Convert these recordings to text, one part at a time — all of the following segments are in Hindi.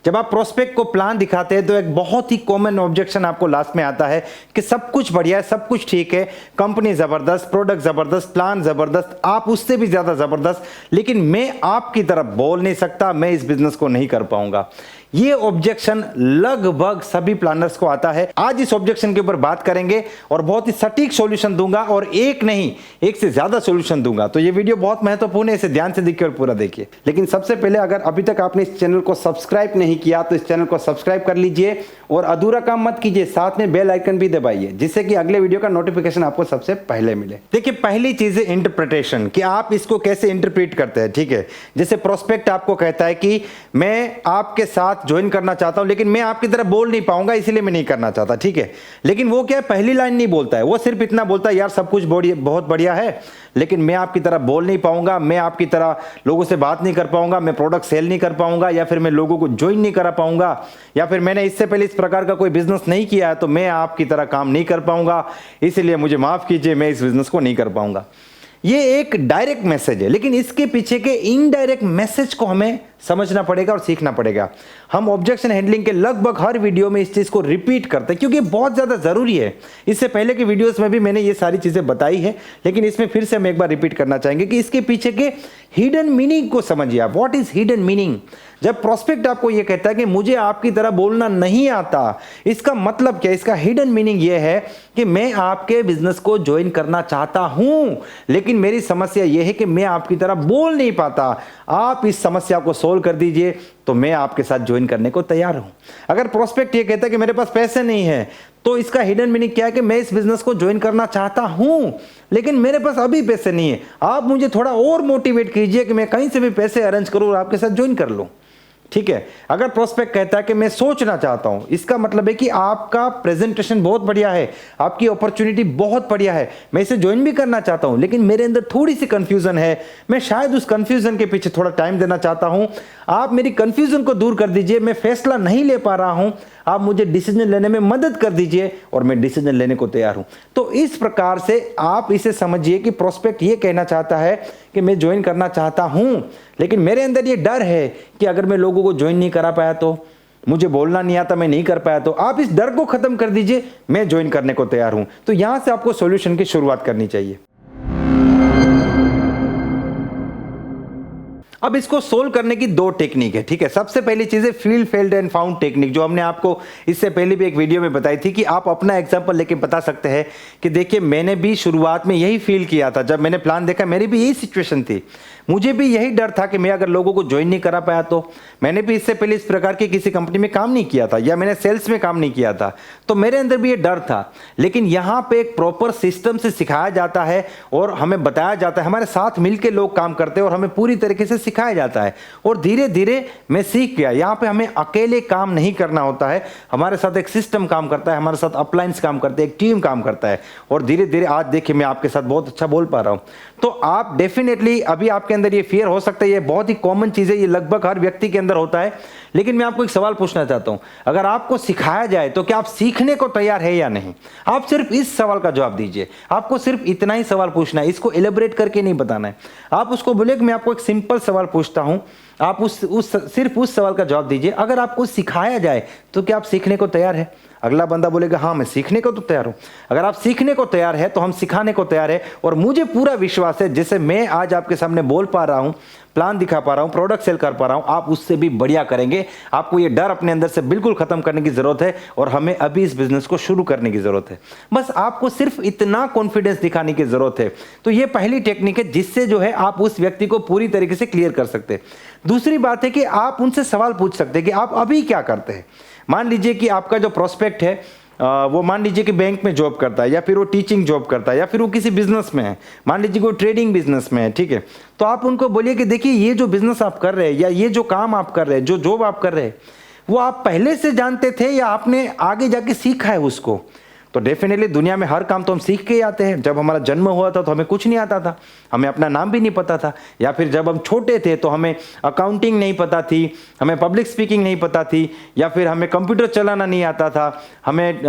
जब आप प्रोस्पेक्ट को प्लान दिखाते हैं तो एक बहुत ही कॉमन ऑब्जेक्शन आपको लास्ट में आता है कि सब कुछ बढ़िया है, सब कुछ ठीक है, कंपनी जबरदस्त, प्रोडक्ट जबरदस्त, प्लान जबरदस्त, आप उससे भी ज्यादा जबरदस्त, लेकिन मैं आपकी तरफ बोल नहीं सकता, मैं इस बिजनेस को नहीं कर पाऊंगा। ये ऑब्जेक्शन लगभग सभी प्लानर्स को आता है। आज इस ऑब्जेक्शन के ऊपर बात करेंगे और बहुत ही सटीक सॉल्यूशन दूंगा, और एक नहीं, एक से ज्यादा सॉल्यूशन दूंगा। तो ये वीडियो बहुत महत्वपूर्ण है, इसे ध्यान से देखिए और पूरा देखिए। लेकिन सबसे पहले, अगर अभी तक आपने इस चैनल को सब्सक्राइब नहीं किया तो इस चैनल को सब्सक्राइब कर लीजिए और अधूरा काम मत कीजिए, साथ में बेल आइकन भी दबाइए, जिससे कि अगले वीडियो का नोटिफिकेशन आपको सबसे पहले मिले। देखिए, पहली चीज है इंटरप्रिटेशन, कि आप इसको कैसे इंटरप्रेट करते हैं। ठीक है, जैसे प्रोस्पेक्ट आपको कहता है कि मैं आपके साथ ज्वाइन करना चाहता हूं, लेकिन मैं आपकी तरह बोल नहीं पाऊंगा, इसलिए मैं नहीं करना चाहता। ठीक है, लेकिन वो क्या है, पहली लाइन नहीं बोलता है, वो सिर्फ इतना बोलता है, यार सब कुछ बहुत बढ़िया है, लेकिन मैं आपकी तरह बोल नहीं पाऊंगा, मैं आपकी तरह लोगों से बात नहीं कर पाऊंगा, मैं प्रोडक्ट सेल नहीं कर पाऊंगा, या फिर मैं लोगों को ज्वाइन नहीं करा पाऊंगा, या फिर मैंने इससे पहले इस प्रकार का कोई बिजनेस नहीं किया है, तो मैं आपकी तरह काम नहीं कर पाऊंगा, इसलिए मुझे माफ कीजिए, मैं इस बिजनेस को नहीं कर पाऊंगा। ये एक डायरेक्ट मैसेज है, लेकिन इसके पीछे के इनडायरेक्ट मैसेज को हमें समझना पड़ेगा और सीखना पड़ेगा। हम ऑब्जेक्शन हैंडलिंग के लगभग हर वीडियो में इस चीज को रिपीट करते हैं, क्योंकि बहुत ज्यादा जरूरी है। इससे पहले की वीडियोस में भी मैंने ये सारी चीजें बताई है, लेकिन इसमें फिर से हम एक बार रिपीट करना चाहेंगे कि इसके पीछे के हिडन मीनिंग को समझिए आप। What is hidden meaning? जब प्रोस्पेक्ट आपको यह कहता है कि मुझे आपकी तरह बोलना नहीं आता, इसका मतलब क्या? इसका हिडन मीनिंग यह है कि मैं आपके बिजनेस को ज्वाइन करना चाहता हूं, लेकिन मेरी समस्या यह है कि मैं आपकी तरह बोल नहीं पाता। आप इस समस्या को सोल्व कर दीजिए तो मैं आपके साथ ज्वाइन करने को तैयार हूं। अगर प्रोस्पेक्ट ये कहता है कि मेरे पास पैसे नहीं है, तो इसका हिडन मीनिंग क्या है कि मैं इस बिजनेस को ज्वाइन करना चाहता हूं, लेकिन मेरे पास अभी पैसे नहीं है, आप मुझे थोड़ा और मोटिवेट कीजिए कि मैं कहीं से भी पैसे अरेंज करूं और आपके साथ ज्वाइन कर लूं। ठीक है, अगर प्रोस्पेक्ट कहता है कि मैं सोचना चाहता हूं, इसका मतलब है कि आपका प्रेजेंटेशन बहुत बढ़िया है, आपकी अपॉर्चुनिटी बहुत बढ़िया है, मैं इसे ज्वाइन भी करना चाहता हूं, लेकिन मेरे अंदर थोड़ी सी कंफ्यूजन है, मैं शायद उस कंफ्यूजन के पीछे थोड़ा टाइम देना चाहता हूं, आप मेरी कंफ्यूजन को दूर कर दीजिए, मैं फैसला नहीं ले पा रहा हूं, आप मुझे डिसीजन लेने में मदद कर दीजिए और मैं डिसीजन लेने को तैयार हूं। तो इस प्रकार से आप इसे समझिए कि प्रोस्पेक्ट ये कहना चाहता है कि मैं ज्वाइन करना चाहता हूं, लेकिन मेरे अंदर ये डर है कि अगर मैं लोगों को ज्वाइन नहीं करा पाया तो, मुझे बोलना नहीं आता, मैं नहीं कर पाया तो। आप इस डर को खत्म कर दीजिए, मैं ज्वाइन करने को तैयार हूं। तो यहां से आपको सॉल्यूशन की शुरुआत करनी चाहिए। अब इसको सोल्व करने की दो टेक्निक है। ठीक है, सबसे पहली चीज है feel, failed and found technique, जो हमने आपको इससे पहले भी एक वीडियो में बताई थी, कि आप अपना एग्जांपल लेके बता सकते हैं कि देखिए मैंने भी शुरुआत में यही फील किया था, जब मैंने प्लान देखा मेरी भी यही सिचुएशन थी, मुझे भी यही डर था कि मैं अगर लोगों को ज्वाइन नहीं करा पाया तो। मैंने भी इससे पहले इस प्रकार की किसी कंपनी में काम नहीं किया था, या मैंने सेल्स में काम नहीं किया था, तो मेरे अंदर भी ये डर था। लेकिन यहाँ पे एक प्रॉपर सिस्टम से सिखाया जाता है और हमें बताया जाता है, हमारे साथ मिलकर लोग काम करते हैं और हमें पूरी तरीके से सिखाया जाता है, और धीरे धीरे मैं सीख गया। यहाँ पे हमें अकेले काम नहीं करना होता है, हमारे साथ एक सिस्टम काम करता है, हमारे साथ अपलाइंस काम करते हैं, एक टीम काम करता है, और धीरे धीरे आज देखिए मैं आपके साथ बहुत अच्छा बोल पा रहा हूँ। तो आप डेफिनेटली, अभी आपके अंदर ये फियर हो सकता है, ये बहुत ही कॉमन चीज है, ये लगभग हर व्यक्ति के अंदर होता है, लेकिन मैं आपको एक सवाल पूछना चाहता हूं, अगर आपको सिखाया जाए तो क्या आप सीखने को तैयार है या नहीं? आप सिर्फ इस सवाल का जवाब दीजिए। आपको सिर्फ इतना ही सवाल पूछना है, इसको एलेबरेट करके नहीं बताना है। आप उसको बोले कि मैं आपको एक सिंपल सवाल पूछता हूं, आप सिर्फ उस सवाल का जवाब दीजिए, अगर आपको सिखाया जाए तो क्या आप सीखने को तैयार है? अगला बंदा बोलेगा हाँ मैं सीखने को तो तैयार हूं। अगर आप सीखने को तैयार है तो हम सिखाने को तैयार है, और मुझे पूरा विश्वास है जैसे मैं आज आपके सामने बोल पा रहा हूं, प्लान दिखा पा रहा हूं, प्रोडक्ट सेल कर पा रहा हूं, आप उससे भी बढ़िया करेंगे। आपको ये डर अपने अंदर से बिल्कुल खत्म करने की जरूरत है, और हमें अभी इस बिजनेस को शुरू करने की जरूरत है। बस आपको सिर्फ इतना कॉन्फिडेंस दिखाने की जरूरत है। तो ये पहली टेक्निक है, जिससे जो है आप उस व्यक्ति को पूरी तरीके से क्लियर कर सकते हैं। दूसरी बात है कि आप उनसे सवाल पूछ सकते हैं कि आप अभी क्या करते हैं। मान लीजिए कि आपका जो प्रोस्पेक्ट है वो मान लीजिए कि बैंक में जॉब करता है, या फिर वो टीचिंग जॉब करता है, या फिर वो किसी बिजनेस में है, मान लीजिए कि वो ट्रेडिंग बिजनेस में है। ठीक है, तो आप उनको बोलिए कि देखिए ये जो बिजनेस आप कर रहे हैं, या ये जो काम आप कर रहे हैं, जो जॉब आप कर रहे हैं, वो आप पहले से जानते थे या आपने आगे जाके सीखा है उसको? तो डेफिनेटली दुनिया में हर काम तो हम सीख के ही आते हैं। जब हमारा जन्म हुआ था तो हमें कुछ नहीं आता था, हमें अपना नाम भी नहीं पता था, या फिर जब हम छोटे थे तो हमें अकाउंटिंग नहीं पता थी, हमें पब्लिक स्पीकिंग नहीं पता थी, या फिर हमें कंप्यूटर चलाना नहीं आता था, हमें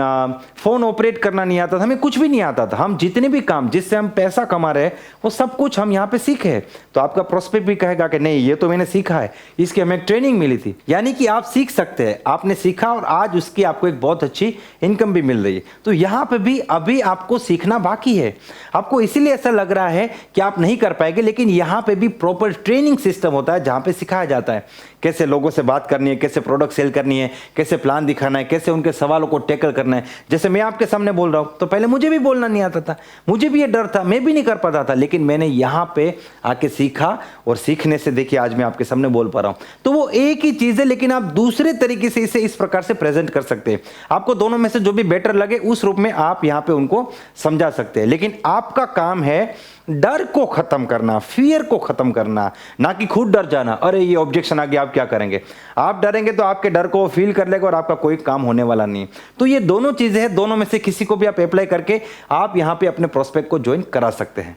फ़ोन ऑपरेट करना नहीं आता था, हमें कुछ भी नहीं आता था। हम जितने भी काम जिससे हम पैसा कमा रहे हैं वो सब कुछ हम यहाँ पे सीखे हैं। तो आपका प्रोस्पेक्ट भी कहेगा कि नहीं ये तो मैंने सीखा है, इसकी हमें ट्रेनिंग मिली थी। यानी कि आप सीख सकते हैं, आपने सीखा और आज उसकी आपको एक बहुत अच्छी इनकम भी मिल रही है। तो यहाँ पे भी अभी आपको सीखना बाकी है। आपको इसीलिए ऐसा लग रहा है कि आप नहीं कर पाएंगे, लेकिन यहाँ पे भी प्रॉपर ट्रेनिंग सिस्टम होता है जहाँ पे सिखाया जाता है कैसे लोगों से बात करनी है, कैसे प्रोडक्ट सेल करनी है, कैसे प्लान दिखाना है, कैसे उनके सवालों को टैकल करना है। जैसे मैं आपके सामने बोल रहा हूँ तो पहले मुझे भी बोलना नहीं आता था, मुझे भी ये डर था, मैं भी नहीं कर पाता था, लेकिन मैंने यहाँ पे आके सीखा और सीखने से देखिए आज मैं आपके सामने बोल पा रहा हूँ। तो वो एक ही चीज़ है, लेकिन आप दूसरे तरीके से इसे इस प्रकार से प्रेजेंट कर सकते हैं। आपको दोनों में से जो भी बेटर लगे उस रूप में आप यहाँ पे उनको समझा सकते हैं, लेकिन आपका काम है डर को खत्म करना, फियर को खत्म करना, ना कि खुद डर जाना। अरे ये ऑब्जेक्शन आ गया, आप क्या करेंगे? आप डरेंगे तो आपके डर को फील कर लेगा और आपका कोई काम होने वाला नहीं। तो ये दोनों चीजें हैं, दोनों में से किसी को भी आप अप्लाई करके आप यहां पे अपने प्रोस्पेक्ट को ज्वाइन करा सकते हैं।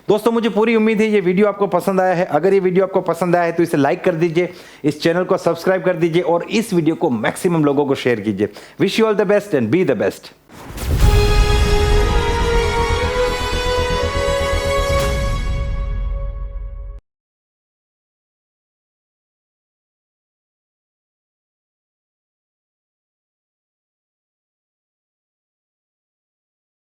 दोस्तों मुझे पूरी उम्मीद है ये वीडियो आपको पसंद आया है। अगर ये वीडियो आपको पसंद आया है तो इसे लाइक कर दीजिए, इस चैनल को सब्सक्राइब कर दीजिए और इस वीडियो को मैक्सिमम लोगों को शेयर कीजिए। Wish you all the best and be the best.